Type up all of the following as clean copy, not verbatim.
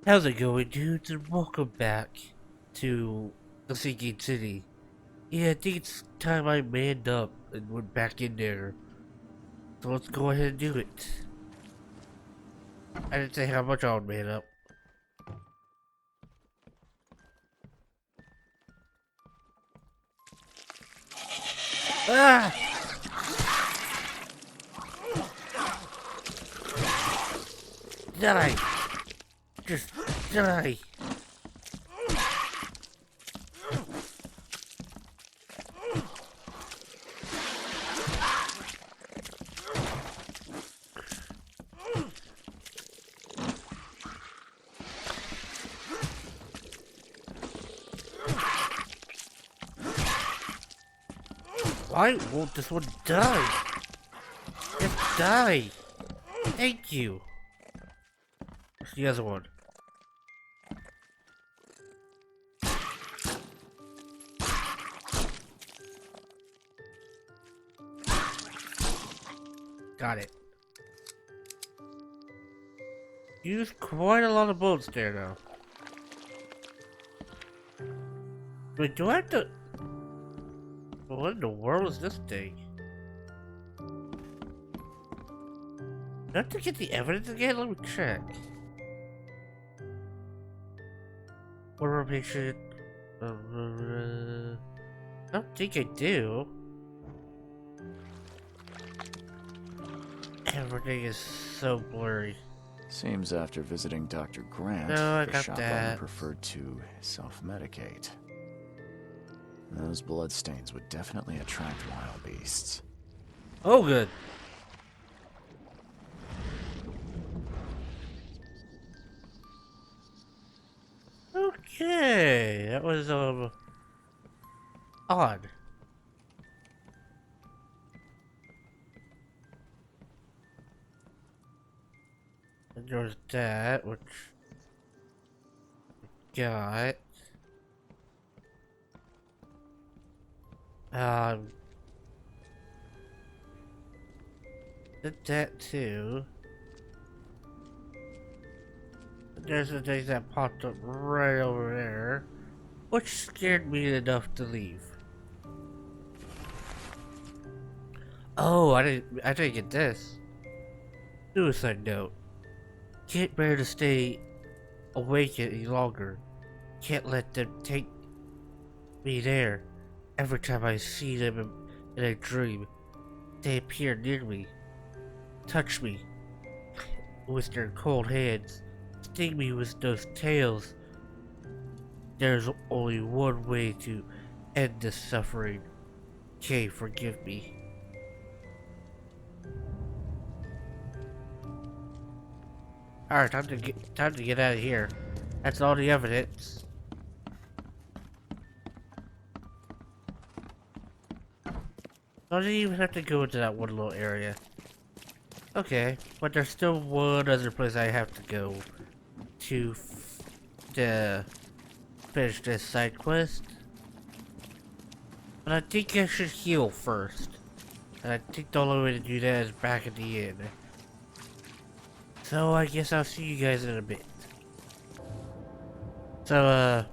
How's it going, dudes? And welcome back to the Sinking City. Yeah, I think it's time I manned up and went back in there. So let's go ahead and do it. I didn't say how much I would man up. Ah! Die! Just die! Why won't this one die? Just die! Thank you! Where's the other one? Got it. Used quite a lot of bullets there now. Wait, do I have to... What in the world is this thing? Do I have to get the evidence again? Let me check. Order patient. I don't think I do. Everything is so blurry. Seems after visiting Dr. Grant, No, I the got shop that. owner preferred to self-medicate. Those bloodstains would definitely attract wild beasts. Oh, good. Okay, that was odd. And there's that, which got. Um, did that too. There's the thing that popped up right over there, which scared me enough to leave. Oh, I didn't get this. Suicide note. Can't bear to stay awake any longer. Can't let them take me there. Every time I see them in a dream, they appear near me, touch me with their cold hands, sting me with those tails. There's only one way to end this suffering. Kay, forgive me. Alright, time to get out of here. That's all the evidence. I didn't even have to go into that one little area. Okay, but there's still one other place I have to go to finish this side quest. But I think I should heal first. And I think the only way to do that is back at the end. So I guess I'll see you guys in a bit. So,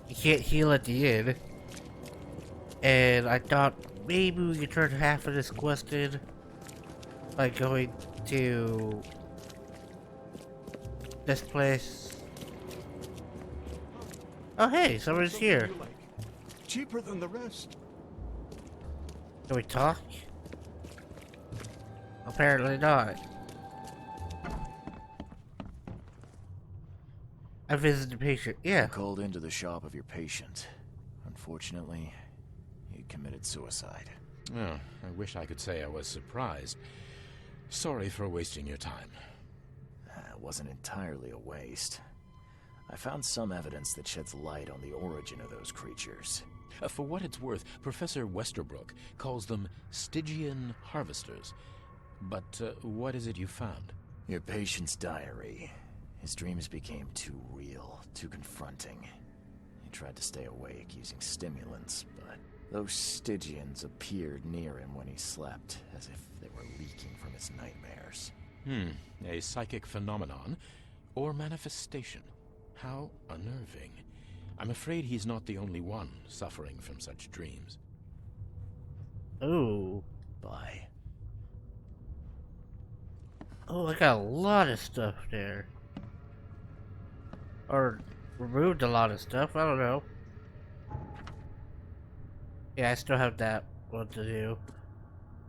you can't heal at the end. And I thought maybe we could turn half of this quest in by going to this place. Oh hey, someone's here. Cheaper than the rest. Can we talk? Apparently not. I visited the patient. Yeah. You called into the shop of your patient. Unfortunately, he committed suicide. Oh, I wish I could say I was surprised. Sorry for wasting your time. It wasn't entirely a waste. I found some evidence that sheds light on the origin of those creatures. For what it's worth, Professor Westerbrook calls them Stygian harvesters. But what is it you found? Your patient's diary. His dreams became too real, too confronting. He tried to stay awake using stimulants, but those Stygians appeared near him when he slept, as if they were leaking his nightmares. A psychic phenomenon or manifestation? How unnerving. I'm afraid he's not the only one suffering from such dreams. Ooh. Bye. Oh, I got a lot of stuff there. Or removed a lot of stuff, I don't know. Yeah, I still have that one to do.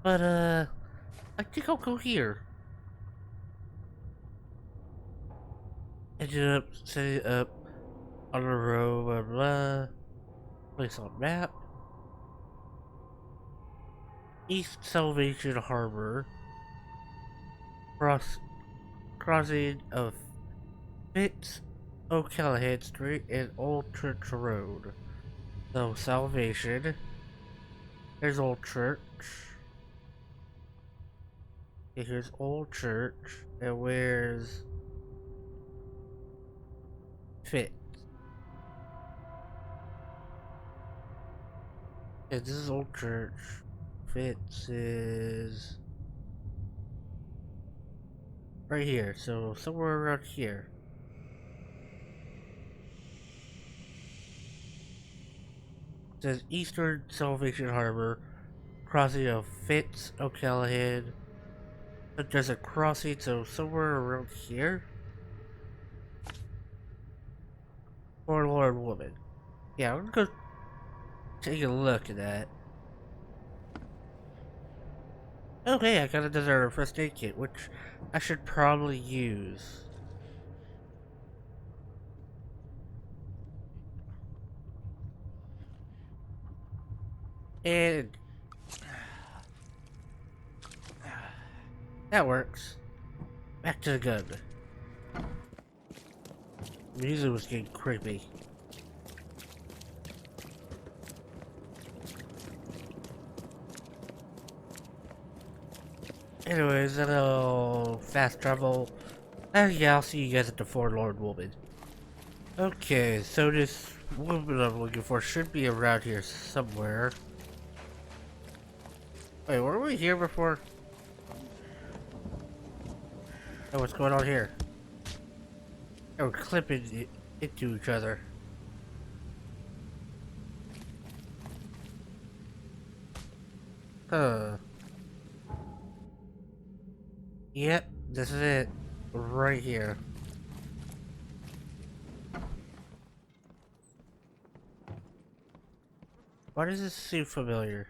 But, I think I'll go here. Ended up setting up on a row, blah, blah. Place on map. East Salvation Harbor. Crossing of Fitz O'Callahan Street and Old Church Road. So, Salvation. Here's Old Church. Okay, here's Old Church. And where's Fitz? Yeah, this is Old Church. Fitz is right here, so somewhere around here. It says Eastern Salvation Harbor, crossing of Fitz O'Callahan. But there's a crossing, so somewhere around here. Forlorn Woman. Yeah, I'm gonna go take a look at that. Okay, I got another first aid kit, which I should probably use. And that works. Back to the gun. The music was getting creepy. Anyways, that'll fast travel. And yeah, I'll see you guys at the Forlorn Woman. Okay, so this woman I'm looking for should be around here somewhere. Wait, were we here before? Oh, what's going on here? Oh, we're clipping into each other. Huh. Yep, this is it. Right here. Why does this seem familiar?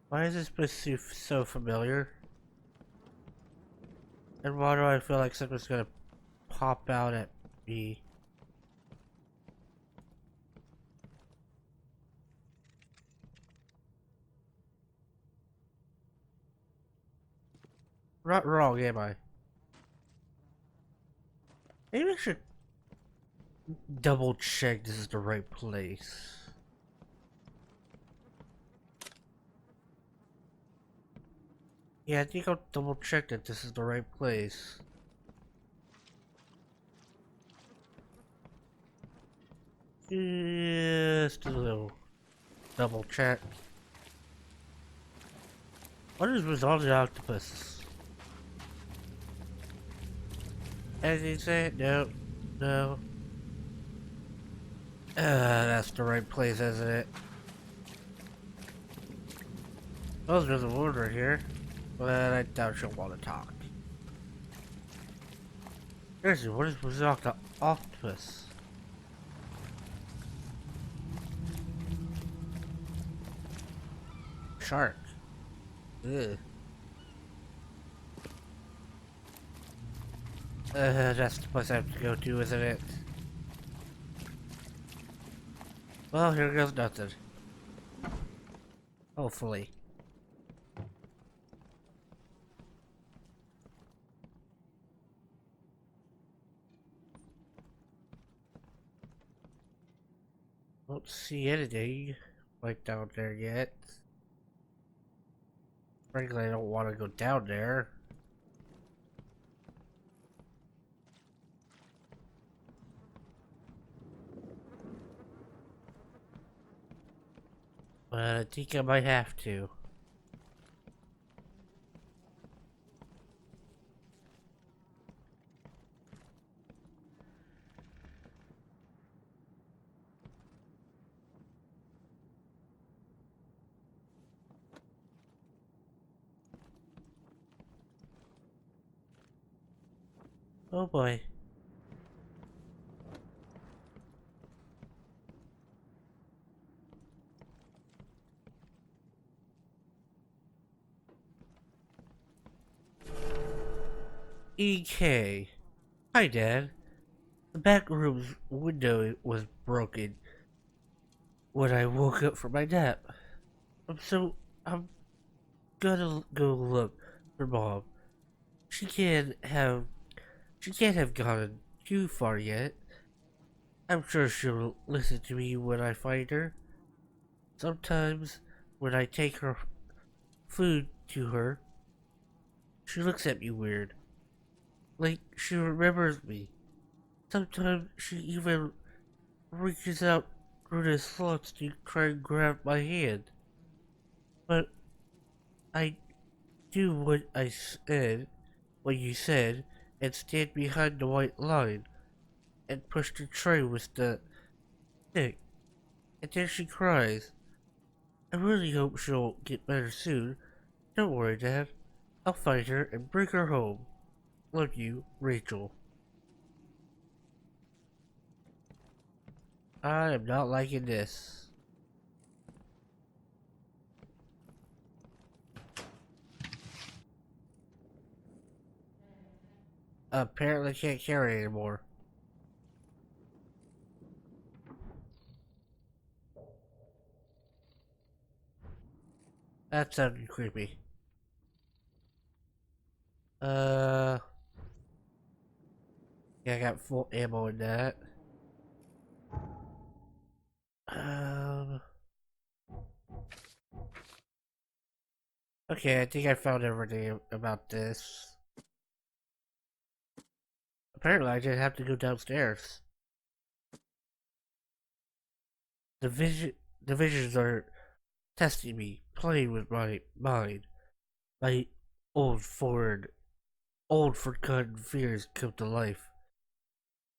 Why is this place so familiar? And why do I feel like something's gonna pop out at me? Not wrong, am I? Maybe I should double check this is the right place. Yeah, I think I'll double check that this is the right place. Just a little double check. What is with all the octopuses? Anything say? No. No. That's the right place, isn't it? Oh, there's a woman right here. But I doubt she'll want to talk. Seriously, what is with the octopus? Shark. Ugh. That's the place I have to go to, isn't it? Well, here goes nothing. Hopefully. Don't see anything like down there yet. Frankly, I don't want to go down there. but I think I might have to. Oh boy. EK. Hi, Dad. The back room's window was broken when I woke up from my nap. I'm gonna go look for Mom. She can't have she can't have gone too far yet. I'm sure she'll listen to me when I find her. Sometimes when I take her food to her, she looks at me weird. Like she remembers me. Sometimes she even reaches out through the slots to try and grab my hand. But I do what you said, and stand behind the white line and push the tray with the stick. And then she cries. I really hope she'll get better soon. Don't worry, Dad. I'll find her and bring her home. Love you, Rachel. I am not liking this. Apparently can't carry anymore. That sounded creepy. Uh, yeah, I got full ammo in that. Um, okay, I think I found everything about this. Apparently, I didn't have to go downstairs. The vision, the visions are testing me, playing with my mind. My old forgotten fears come to life.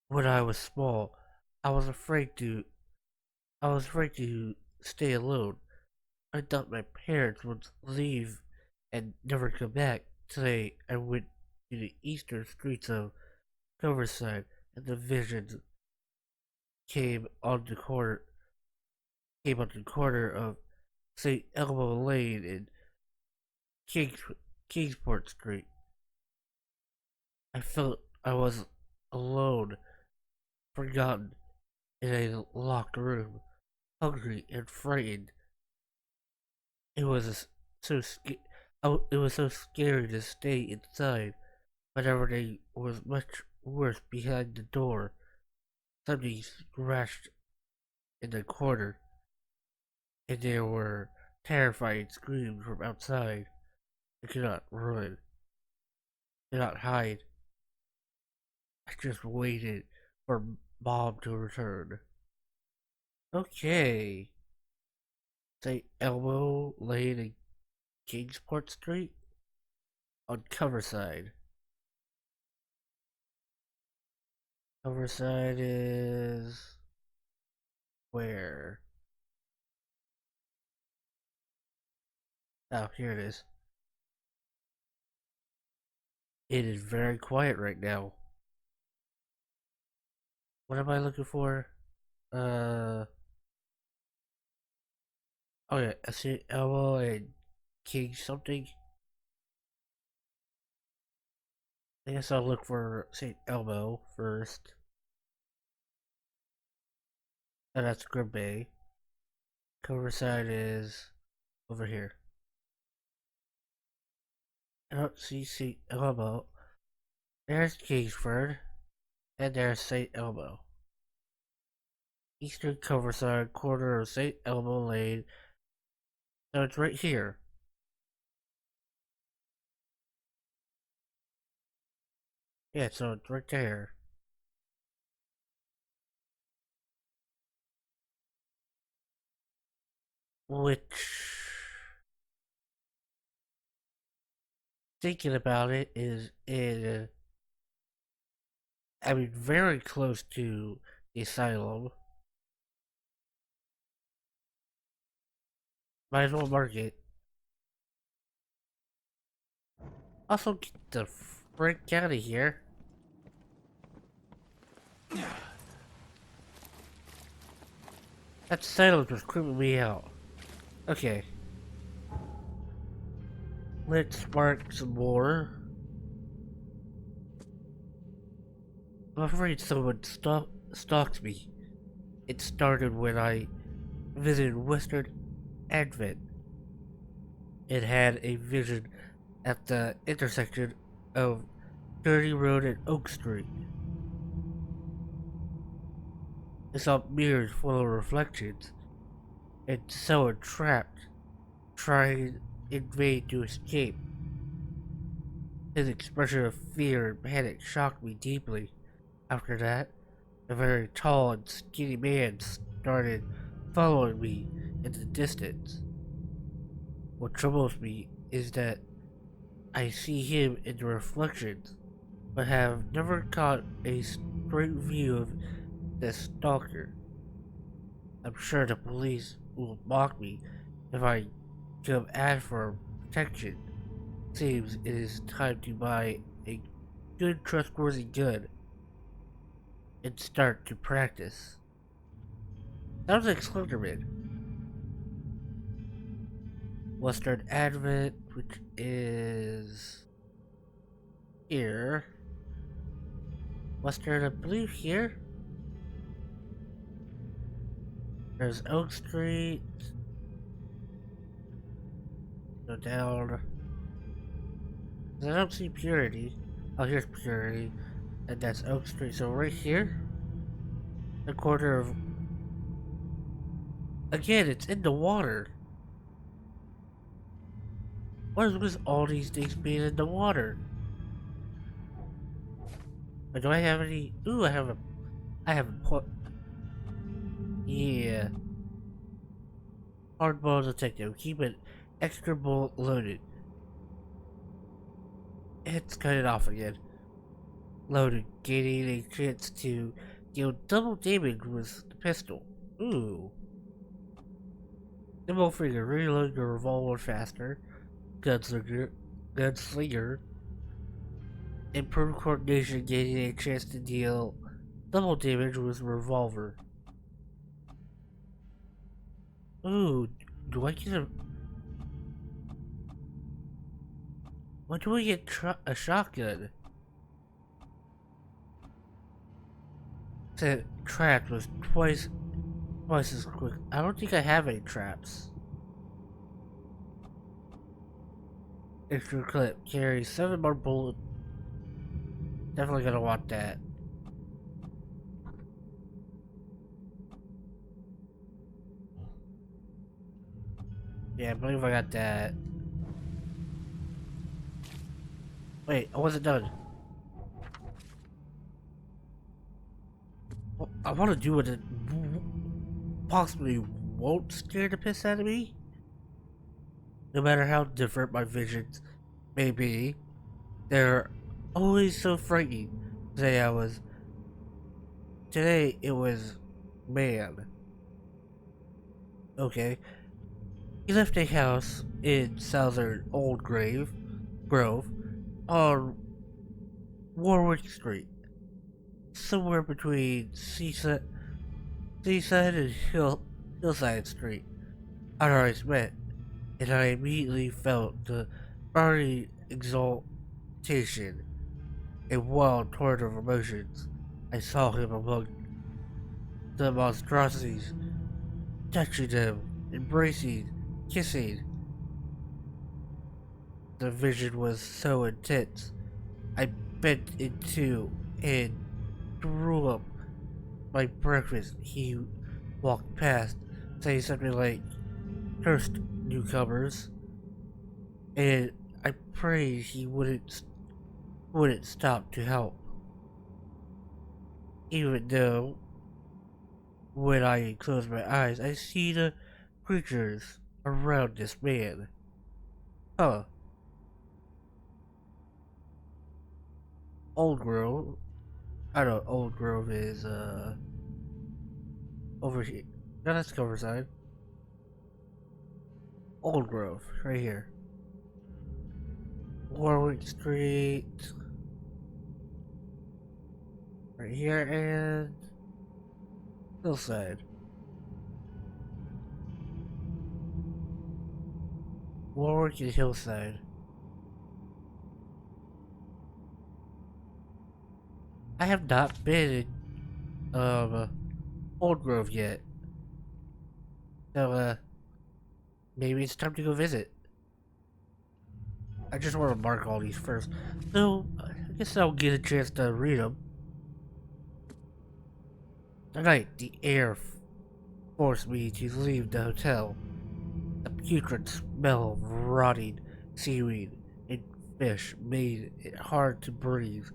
When I was small, I was afraid to, I was afraid to stay alone. I thought my parents would leave and never come back. Today, I went to the eastern streets of Coverside, and the visions came on the corner, came on the corner of St. Elmo Lane and Kings, Kingsport Street. I felt I was alone, forgotten, in a locked room, hungry and frightened. It was so sc- it was so scary to stay inside, but everything was much worse behind the door. Something scratched in the corner, and there were terrifying screams from outside. I could not run, could not hide. I just waited for Mom to return. Okay. St. Elmo Lane and Kingsport Street on Coverside. Coverside is where? Oh, here it is. It is very quiet right now. What am I looking for? Uh, oh yeah, St. Elmo and King something. I guess I'll look for St. Elmo first. And that's Grim Bay. Coverside is over here. I don't see St. Elmo. There's Kingsford, and there's St. Elmo. Eastern Coverside, corner of St. Elmo Lane. So it's right here. Yeah, so it's right there. which, thinking about it, is in, I mean, very close to the asylum. Might as well mark it. Also, get the frick out of here. That silence was creeping me out. Okay. Let's mark some more. I'm afraid someone stalked me. It started when I visited Western Advent. It had a vision at the intersection of Dirty Road and Oak Street. I saw mirrors full of reflections, and someone trapped, trying in vain to escape. His expression of fear and panic shocked me deeply. After that, a very tall and skinny man started following me in the distance. What troubles me is that I see him in the reflections, but have never caught a straight view of this stalker. I'm sure the police will mock me if I come ask for protection. Seems it is time to buy a good trustworthy gun and start to practice. Sounds like Slenderman. Western Advent, which is here. Western, I believe here. There's Oak Street. Go down. I don't see Purity. Oh, here's Purity. And that's Oak Street. So right here, the corner of... Again, it's in the water. What is with all these things being in the water? But do I have any... Ooh, I have a point. Yeah. Hardball detective. Keep it extra bullet loaded. Let's cut it off again. Loaded, gaining a chance to deal double damage with the pistol. Ooh. Nimble finger, reload your revolver faster. Gunslinger. Improved coordination, gaining a chance to deal double damage with revolver. Ooh, do I get a... When do I get a shotgun? Said trapped was twice as quick. I don't think I have any traps. Extra clip carries 7 more bullets. Definitely gonna want that. Yeah, I believe I got that. Wait, I wasn't done. Well, I want to do what it possibly won't scare the piss out of me. No matter how different my visions may be, they're always so frightening. Today it was man. Okay. He left a house in southern Grove on Warwick Street, somewhere between Seaside and Hillside Street. Our eyes met, and I immediately felt the burning exaltation, a wild torrent of emotions. I saw him among the monstrosities, touching them, embracing, kissing. The vision was so intense, I bent in two and threw up my breakfast. He walked past, saying something like, "Cursed newcomers," and I prayed he wouldn't stop to help. Even though, when I close my eyes, I see the creatures around this man. Huh. Old Grove. I know Old Grove is, over here. No, that's Coverside. Old Grove, right here. Warwick Street. Right here, and Hillside. Warwick and Hillside. I have not been in, Old Grove yet. So, maybe it's time to go visit. I just want to mark all these first. So, I guess I'll get a chance to read them. Tonight, the air forced me to leave the hotel. The putrid smell of rotting seaweed and fish made it hard to breathe.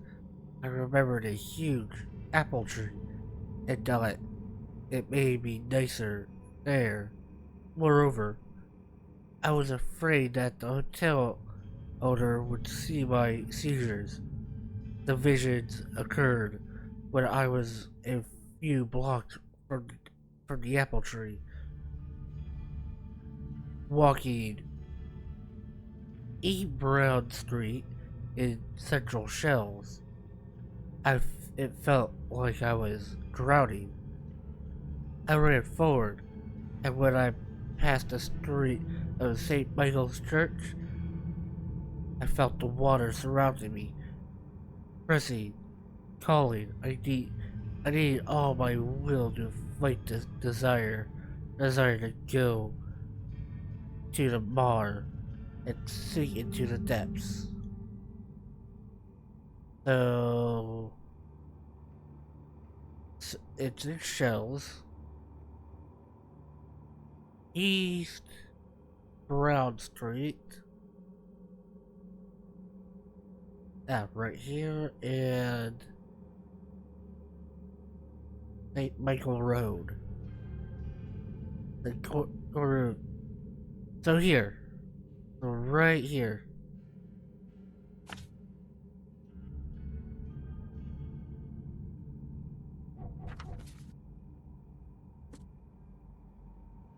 I remembered a huge apple tree and thought it made me nicer there. Moreover, I was afraid that the hotel owner would see my seizures. The visions occurred when I was a few blocks from the apple tree, walking E. Brown Street in Central Shells. It felt like I was drowning. I ran forward, and when I passed the street of St. Michael's Church, I felt the water surrounding me, pressing, calling. I need all my will to fight this desire to go to the bar and sink into the depths. So, it's in Shells, East Brown Street. Right here, and St. Michael Road. The corner. So here. So right here.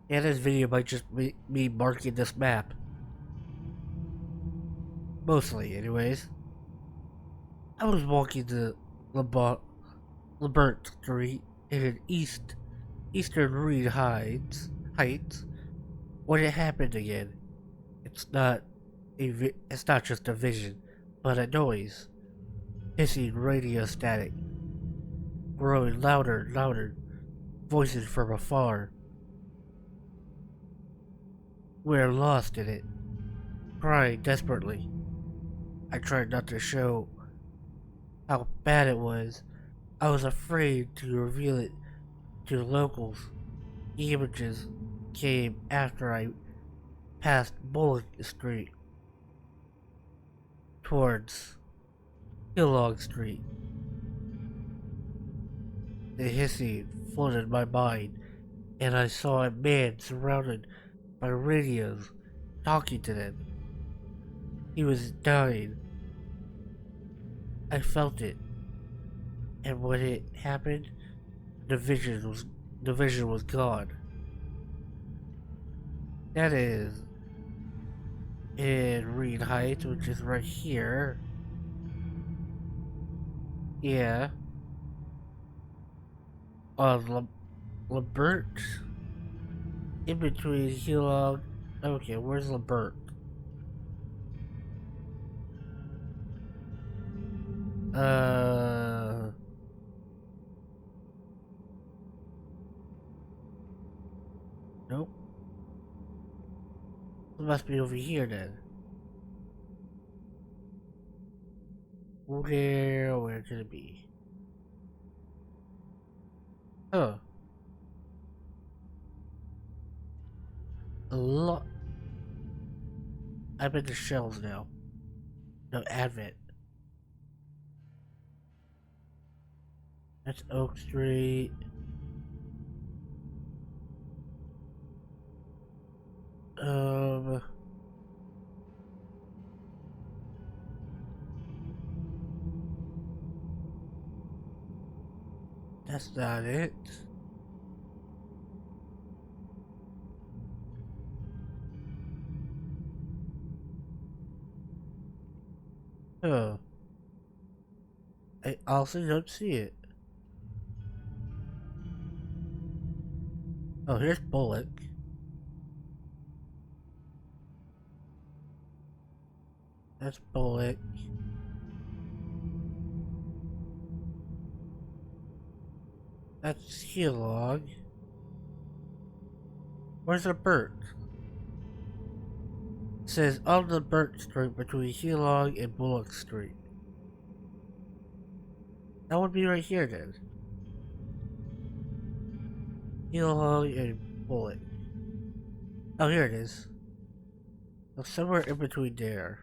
And this video might just be me marking this map. Mostly, anyways. I was walking to Labert Street in Eastern Reed Heights when it happened again. It's not just a vision, but a noise. Hissing radio static, growing louder and louder, voices from afar. We're lost in it, crying desperately. I tried not to show how bad it was. I was afraid to reveal it to the locals. The images came after I passed Bullock Street towards Kellogg Street. The hissing flooded my mind, and I saw a man surrounded by radios, talking to them. He was dying. I felt it, and when it happened, the vision was gone. That is in Reed Heights, which is right here. Yeah. On Labert, in between Kellogg. Okay, where's Labert? Nope. It must be over here then. Where could it be? Huh. A lot. I'm in the Shells now. No, Advent. That's Oak Street. That's not it. Oh. I also don't see it. Oh, here's Bullock. That's Bullock. That's Helog. Where's the Burt? It says on the Burt Street between Helog and Bullock Street. That would be right here then. Helog and Bullock. Oh, here it is. So somewhere in between there.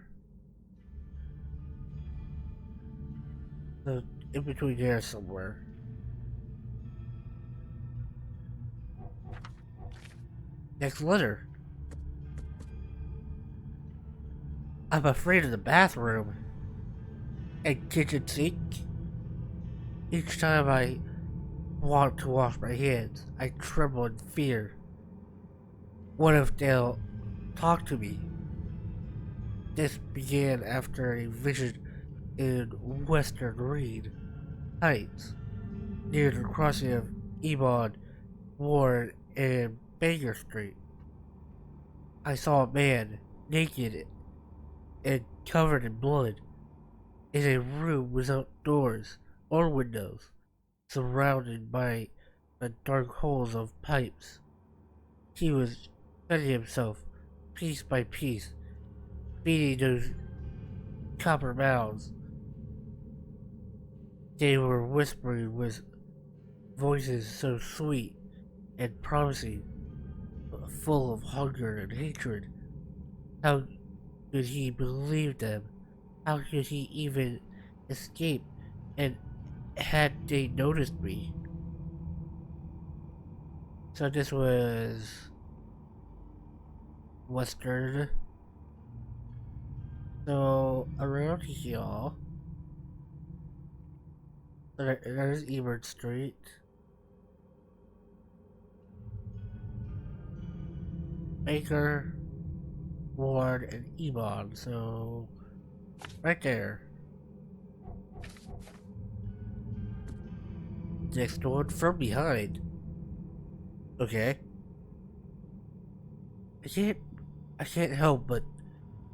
So in between there somewhere. Next letter. I'm afraid of the bathroom and kitchen sink. Each time I want to wash my hands, I tremble in fear. What if they'll talk to me? This began after a vision in Western Reed Heights, near the crossing of Ebon, Ward, and Baker Street. I saw a man, naked and covered in blood, in a room without doors or windows, surrounded by the dark holes of pipes. He was cutting himself, piece by piece, feeding those copper mouths. They were whispering with voices so sweet and promising, full of hunger and hatred. How could he believe them? How could he even escape? And had they noticed me? So this was Western. So around here, there's Ebert Street. Baker, Ward, and Ebon. So right there. Next one from behind. Okay. I can't help but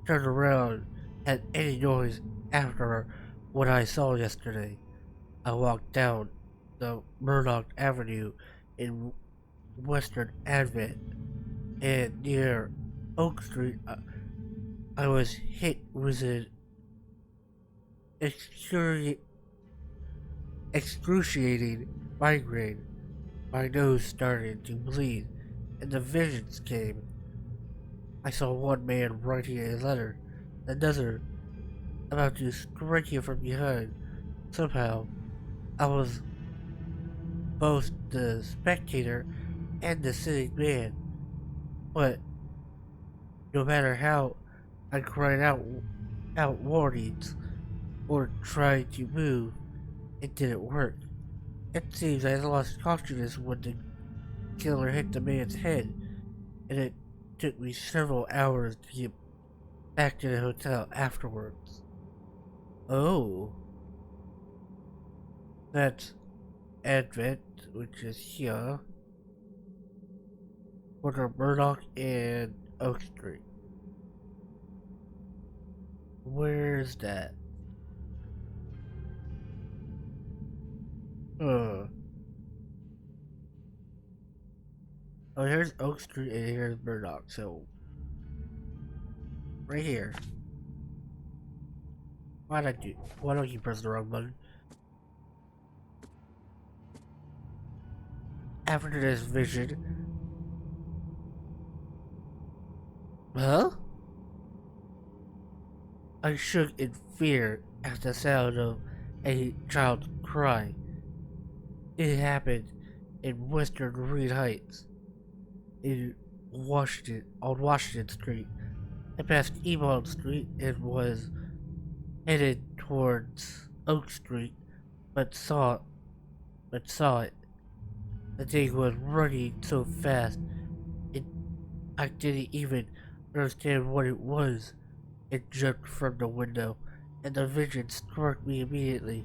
turn around at any noise after what I saw yesterday. I walked down the Murdoch Avenue in Western Advent, and near Oak Street, I was hit with an excruciating migraine. My nose started to bleed, and the visions came. I saw one man writing a letter, another about to strike you from behind. Somehow, I was both the spectator and the sitting man, but no matter how I cried out warnings or tried to move, it didn't work. It seems I lost consciousness when the killer hit the man's head, and it took me several hours to get back to the hotel afterwards. Oh. That's Advent, which is here. Corner Murdoch and Oak Street. Where's that? Oh, here's Oak Street and here's Murdoch, so right here. Why don't you press the wrong button? After this vision. Huh? I shook in fear at the sound of a child's cry. It happened in Western Reed Heights, in Washington, on Washington Street. I passed Ebon Street and was headed towards Oak Street, but but saw it. The thing was running so fast, it, I didn't even understand what it was. It jumped from the window, and the vision struck me immediately.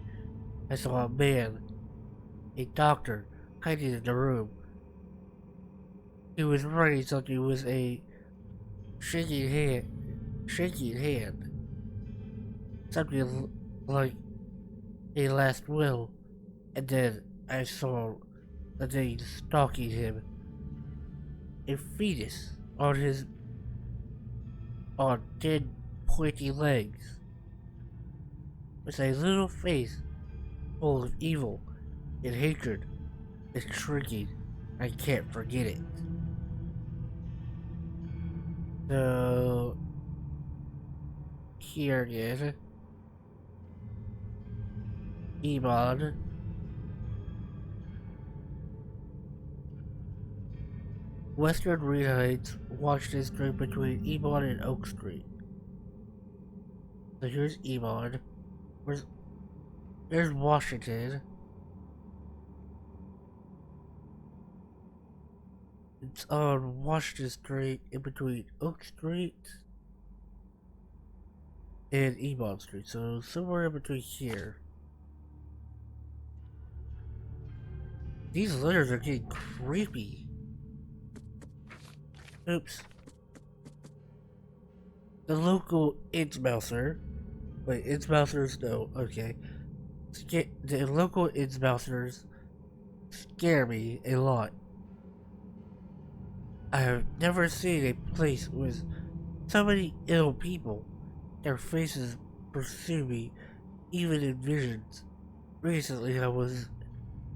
I saw a man, a doctor, hiding in the room. He was writing something with a shaking hand, something like a last will, and then I saw the thing stalking him, a fetus on 10 pointy legs, with a little face full of evil and hatred. It's shrinking. I can't forget it. So here it is. Iman. Western Heights, Washington Street between Iman and Oak Street. So here's Iman. There's Washington. It's on Washington Street in between Oak Street and Iman Street. So somewhere in between here. These letters are getting creepy. Oops. The local Innsmouser. Wait, Innsmousers? No, okay. The local Innsmousers scare me a lot. I have never seen a place with so many ill people. Their faces pursue me, even in visions. Recently, I was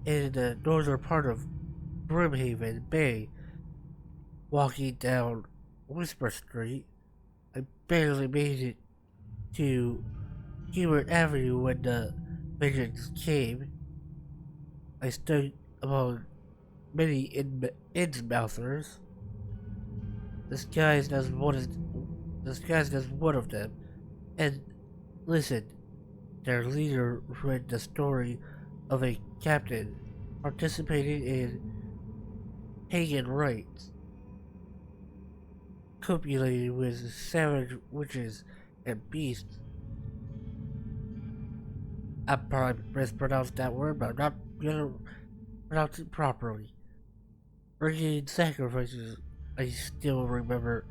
in the northern part of Brimhaven Bay, walking down Whisper Street. I barely made it to Hubert Avenue when the visions came. I stood among many Innsmouthers. Disguised as one of them, and listen, their leader read the story of a captain participating in pagan rites, copulating with savage witches and beasts. I probably mispronounced that word, but I'm not gonna pronounce it properly. Bringing sacrifices. I still remember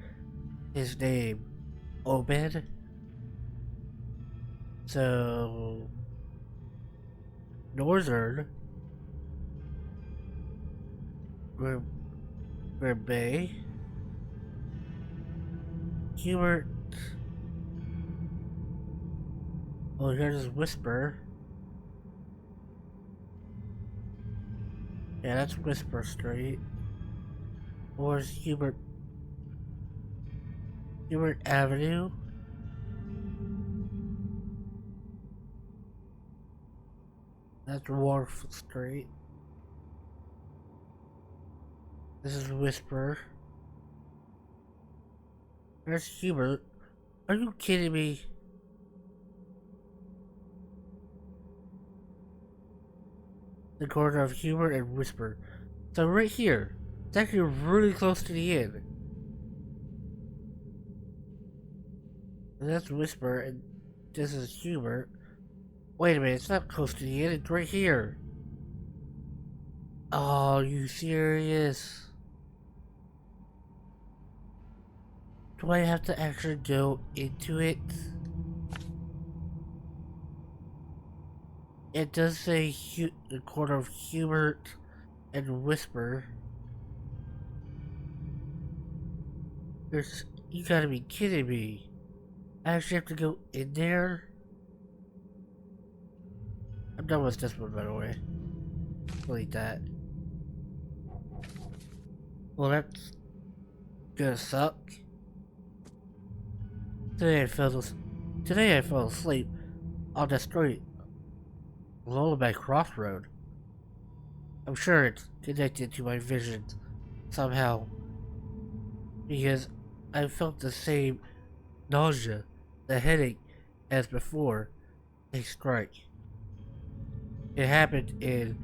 his name, Obed. So, Northern Bay, Hubert. Oh, here's Whisper. Yeah, that's Whisper Street. Where's Hubert Avenue? That's Wharf Street. This is Whisper. There's Hubert. Are you kidding me? The corner of Hubert and Whisper. So right here. It's actually really close to the end. And that's Whisper, and this is Hubert. Wait a minute, it's not close to the end, it's right here. Oh, you serious? Do I have to actually go into it? It does say the corner of Hubert and Whisper. You gotta be kidding me. I actually have to go in there? I'm done with this one, by the way. Delete that. Well, that's gonna suck. Today I fell asleep on the street Lullaby Crossroad. I'm sure it's connected to my visions somehow, because I felt the same nausea, the headache as before a strike. It happened in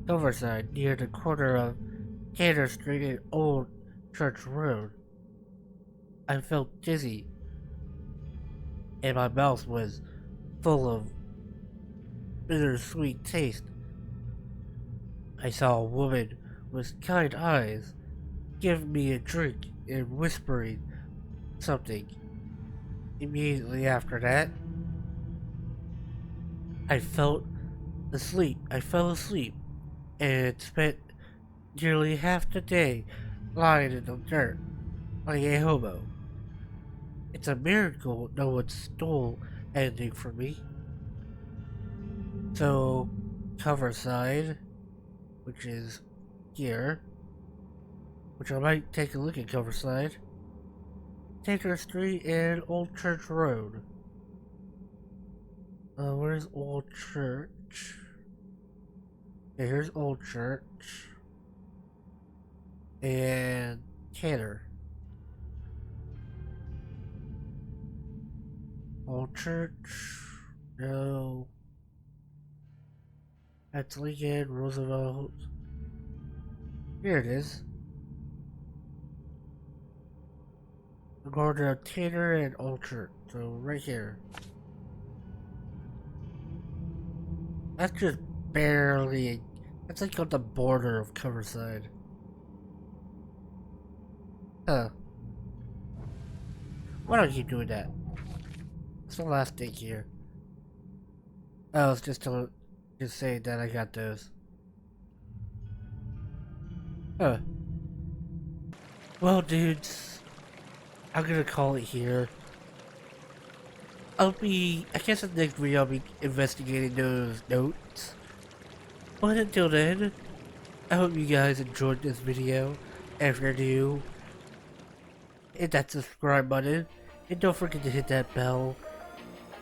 Coverside near the corner of Cantor Street and Old Church Road. I felt dizzy, and my mouth was full of bittersweet taste. I saw a woman with kind eyes give me a drink and whispering something. Immediately after that, I fell asleep and spent nearly half the day lying in the dirt like a hobo. It's a miracle no one stole anything from me. So, Coverside, which is here, which I might take a look at Coverside, Taker Street and Old Church Road. Where's Old Church? Okay, here's Old Church. And Tanner. Old Church. No. That's Lincoln, Roosevelt. Here it is. I'm going to Tanner and Old Church. So right here. That's just barely. That's like on the border of Coverside. Huh. Why don't you do that? What's the last thing here? Oh, it's just saying that I got those. Huh. Well, dudes, I'm gonna call it here. I guess in the next video I'll be investigating those notes. But until then, I hope you guys enjoyed this video. If you're new, hit that subscribe button. And don't forget to hit that bell.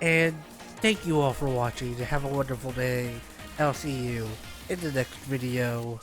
And thank you all for watching. Have a wonderful day. I'll see you in the next video.